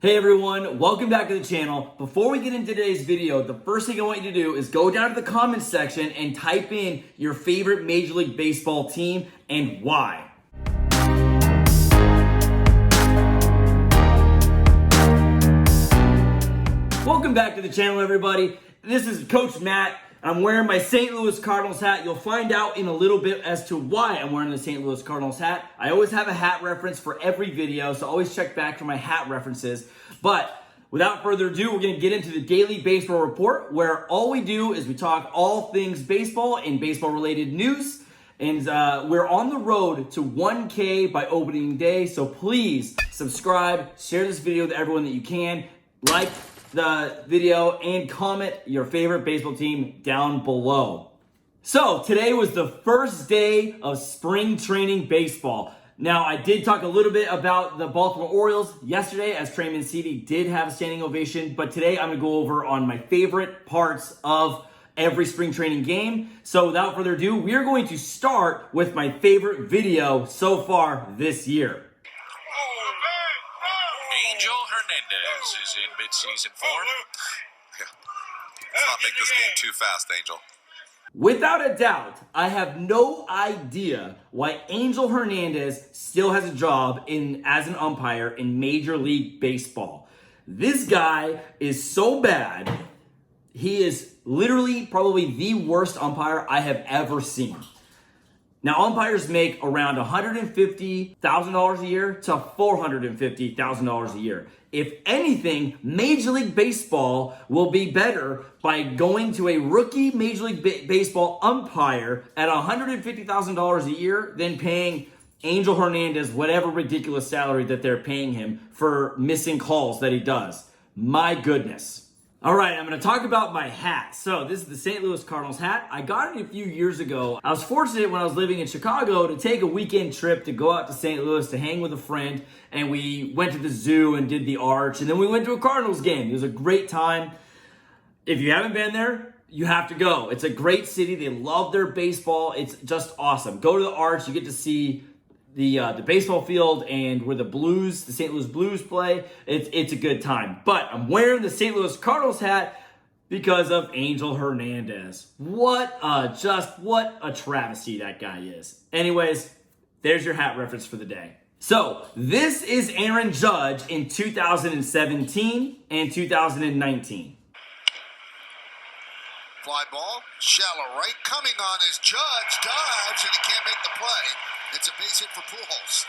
Hey everyone, welcome back to the channel. Before we get into today's video, the first thing I want you to do is go down to the comments section and type in your favorite Major League Baseball team and why. Welcome back to the channel, everybody. This is Coach Matt. I'm wearing my St. Louis Cardinals hat. You'll find out in a little bit as to why I'm wearing the St. Louis Cardinals hat. I always have a hat reference for every video, so always check back for my hat references. But without further ado, we're going to get into the daily baseball report, where all we do is we talk all things baseball and baseball-related news. And we're on the road to 1K by opening day, so please subscribe, share this video with everyone that you can, like the video, and comment your favorite baseball team down below. So today was the first day of spring training baseball. Now, I did talk a little bit about the Baltimore Orioles yesterday, as Trey Mancini did have a standing ovation, but today I'm going to go over on my favorite parts of every spring training game. So without further ado, we are going to start with my favorite video so far this year. Angel Hernandez is in mid-season form. Let's not make this game too fast, Angel. Without a doubt, I have no idea why Angel Hernandez still has a job as an umpire in Major League Baseball. This guy is so bad. He is literally probably the worst umpire I have ever seen. Now, umpires make around $150,000 a year to $450,000 a year. If anything, Major League Baseball will be better by going to a rookie Major League Baseball umpire at $150,000 a year than paying Angel Hernandez whatever ridiculous salary that they're paying him for missing calls that he does. My goodness. All right, I'm going to talk about my hat. So this is the St. Louis Cardinals hat. I got it a few years ago. I was fortunate when I was living in Chicago to take a weekend trip to go out to St. Louis to hang with a friend. And we went to the zoo and did the Arch. And then we went to a Cardinals game. It was a great time. If you haven't been there, you have to go. It's a great city. They love their baseball. It's just awesome. Go to the Arch. You get to see the baseball field and where the St. Louis Blues play. It's a good time. But I'm wearing the St. Louis Cardinals hat because of Angel Hernandez. What a travesty that guy is. Anyways, there's your hat reference for the day. So this is Aaron Judge in 2017 and 2019. Fly ball, shallow right, coming on as Judge dives, and he can't make the play. It's a base hit for Pujols.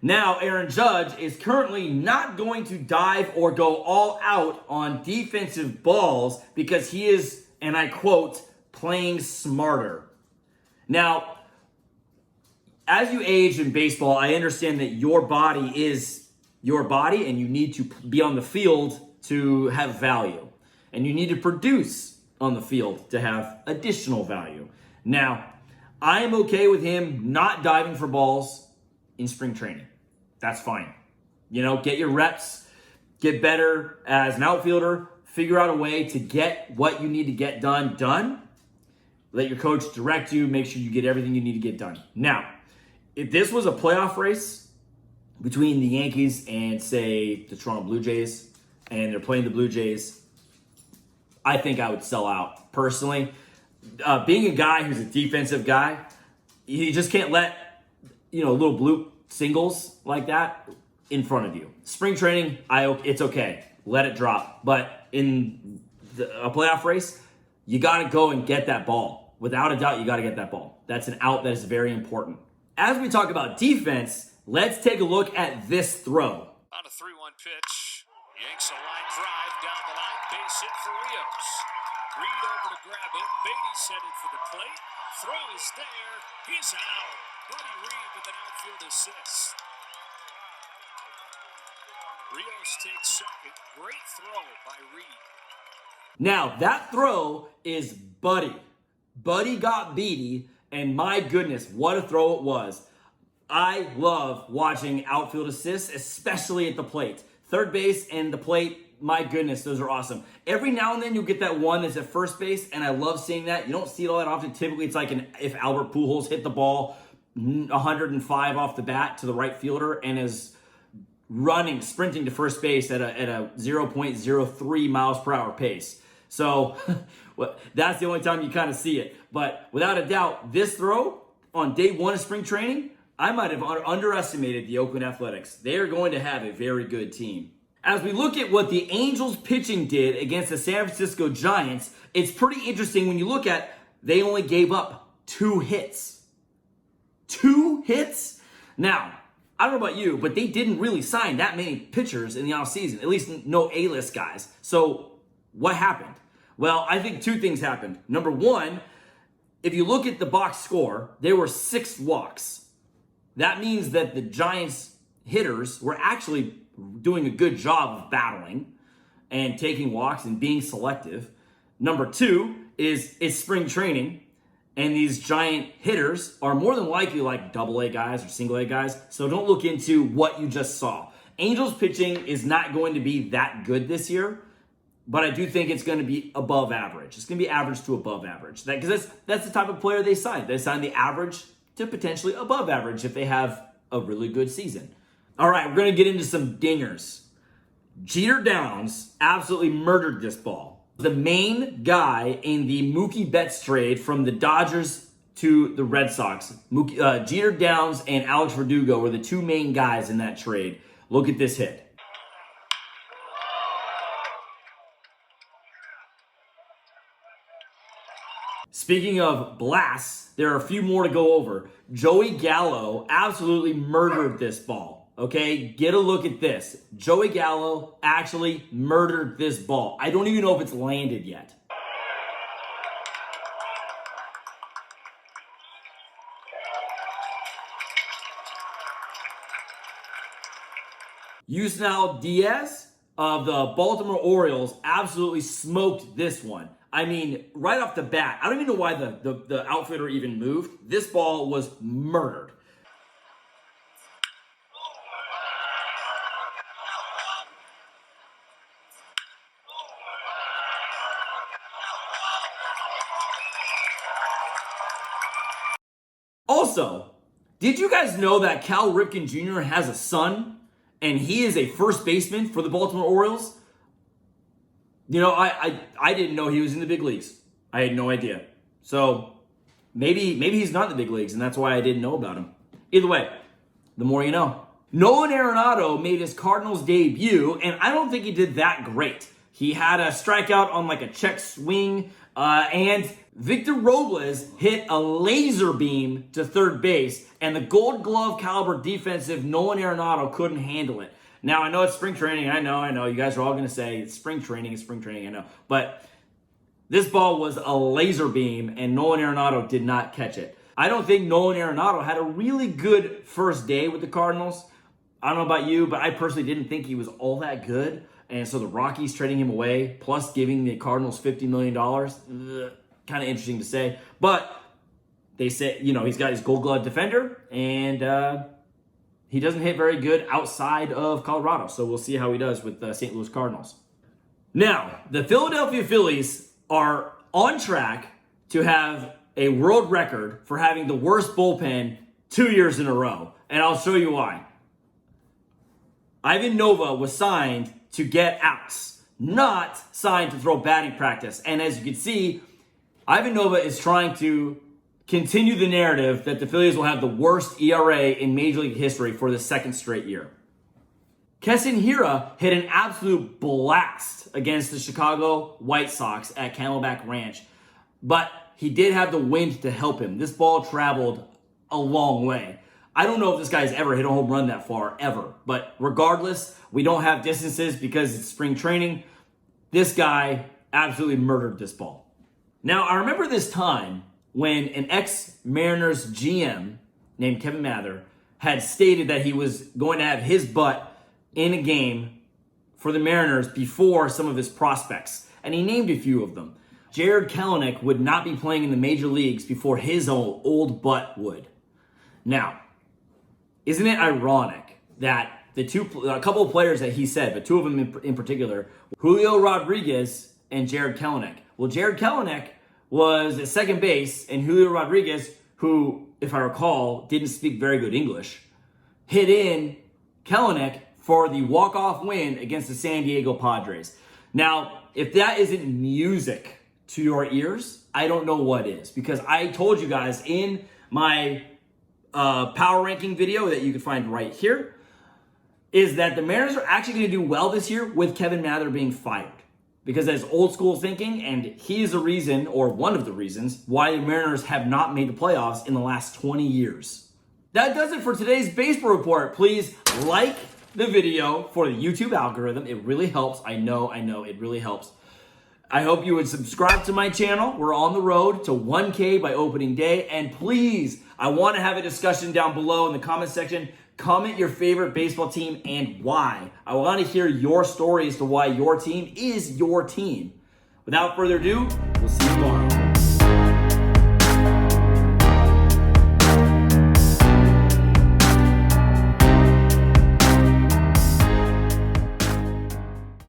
Now, Aaron Judge is currently not going to dive or go all out on defensive balls because he is, and I quote, playing smarter. Now, as you age in baseball, I understand that your body is your body and you need to be on the field to have value. And you need to produce on the field to have additional value. Now, I am okay with him not diving for balls in spring training. That's fine. Get your reps, get better as an outfielder, figure out a way to get what you need to get done. Let your coach direct you, make sure you get everything you need to get done. Now, if this was a playoff race between the Yankees and, say, the Toronto Blue Jays, and they're playing the Blue Jays, I think I would sell out, personally. Being a guy who's a defensive guy, you just can't let, little bloop singles like that in front of you. Spring training, it's okay. Let it drop. But in a playoff race, you got to go and get that ball. Without a doubt, you got to get that ball. That's an out that is very important. As we talk about defense, let's take a look at this throw. On a 3-1 pitch, yanks a line drive down the line, base hit for Rios. Reed over to grab it. Beaty's headed for the plate. Throw is there. He's out. Buddy Reed with an outfield assist. Rios takes second. Great throw by Reed. Now, that throw is Buddy. Buddy got Beaty, and my goodness, what a throw it was. I love watching outfield assists, especially at the plate. Third base and the plate, my goodness, those are awesome. Every now and then you'll get that one that's at first base, and I love seeing that. You don't see it all that often. Typically, it's like if Albert Pujols hit the ball 105 off the bat to the right fielder and is running, sprinting to first base at a 0.03 miles per hour pace. So that's the only time you kind of see it. But without a doubt, this throw on day one of spring training, I might have underestimated the Oakland Athletics. They are going to have a very good team. As we look at what the Angels pitching did against the San Francisco Giants, it's pretty interesting when you look at they only gave up 2 hits. 2 hits? Now, I don't know about you, but they didn't really sign that many pitchers in the offseason, at least no A-list guys. So what happened? Well, I think 2 things happened. Number 1, if you look at the box score, there were 6 walks. That means that the Giants hitters were actually doing a good job of battling and taking walks and being selective. Number 2 is it's spring training, and these Giant hitters are more than likely like double-A guys or single-A guys, so don't look into what you just saw. Angels pitching is not going to be that good this year, but I do think it's going to be above average. It's going to be average to above average. Because that's the type of player they sign. They sign the average to potentially above average if they have a really good season. All right, we're going to get into some dingers. Jeter Downs absolutely murdered this ball. The main guy in the Mookie Betts trade from the Dodgers to the Red Sox, Jeter Downs and Alex Verdugo were the 2 main guys in that trade. Look at this hit. Speaking of blasts, there are a few more to go over. Joey Gallo absolutely murdered this ball. Okay, get a look at this. Joey Gallo actually murdered this ball. I don't even know if it's landed yet. Yusial Diaz of the Baltimore Orioles absolutely smoked this one. I mean, right off the bat, I don't even know why the outfielder even moved. This ball was murdered. Also, did you guys know that Cal Ripken Jr. has a son and he is a first baseman for the Baltimore Orioles? You know, I didn't know he was in the big leagues. I had no idea. So maybe he's not in the big leagues and that's why I didn't know about him. Either way, the more you know. Nolan Arenado made his Cardinals debut and I don't think he did that great. He had a strikeout on like a check swing and Victor Robles hit a laser beam to third base, and the Gold Glove caliber defensive Nolan Arenado couldn't handle it. Now, I know it's spring training. I know. You guys are all going to say it's spring training, I know. But this ball was a laser beam, and Nolan Arenado did not catch it. I don't think Nolan Arenado had a really good first day with the Cardinals. I don't know about you, but I personally didn't think he was all that good. And so the Rockies trading him away, plus giving the Cardinals $50 million, kind of interesting to say, but they say, you know, he's got his Gold Glove defender, and he doesn't hit very good outside of Colorado. So we'll see how he does with the St. Louis Cardinals. Now, the Philadelphia Phillies are on track to have a world record for having the worst bullpen 2 years in a row, and I'll show you why. Ivan Nova was signed to get outs, not signed to throw batting practice, and as you can see, Ivan Nova is trying to continue the narrative that the Phillies will have the worst ERA in Major League history for the 2nd straight year. Keston Hiura hit an absolute blast against the Chicago White Sox at Camelback Ranch, but he did have the wind to help him. This ball traveled a long way. I don't know if this guy's ever hit a home run that far, ever, but regardless, we don't have distances because it's spring training. This guy absolutely murdered this ball. Now, I remember this time when an ex-Mariners GM named Kevin Mather had stated that he was going to have his butt in a game for the Mariners before some of his prospects, and he named a few of them. Jarred Kelenic would not be playing in the major leagues before his old butt would. Now, isn't it ironic that a couple of players that he said, but 2 of them in particular, Julio Rodriguez and Jarred Kelenic. Well, Jarred Kelenic was at second base, and Julio Rodriguez, who, if I recall, didn't speak very good English, hit in Kelenic for the walk-off win against the San Diego Padres. Now, if that isn't music to your ears, I don't know what is. Because I told you guys in my power ranking video that you can find right here, is that the Mariners are actually going to do well this year with Kevin Mather being fired. Because that's old school thinking, and he is the reason, or one of the reasons, why the Mariners have not made the playoffs in the last 20 years. That does it for today's baseball report. Please like the video for the YouTube algorithm. It really helps. I know, it really helps. I hope you would subscribe to my channel. We're on the road to 1K by opening day. And please, I want to have a discussion down below in the comment section. Comment your favorite baseball team and why. I want to hear your story as to why your team is your team. Without further ado, we'll see you tomorrow.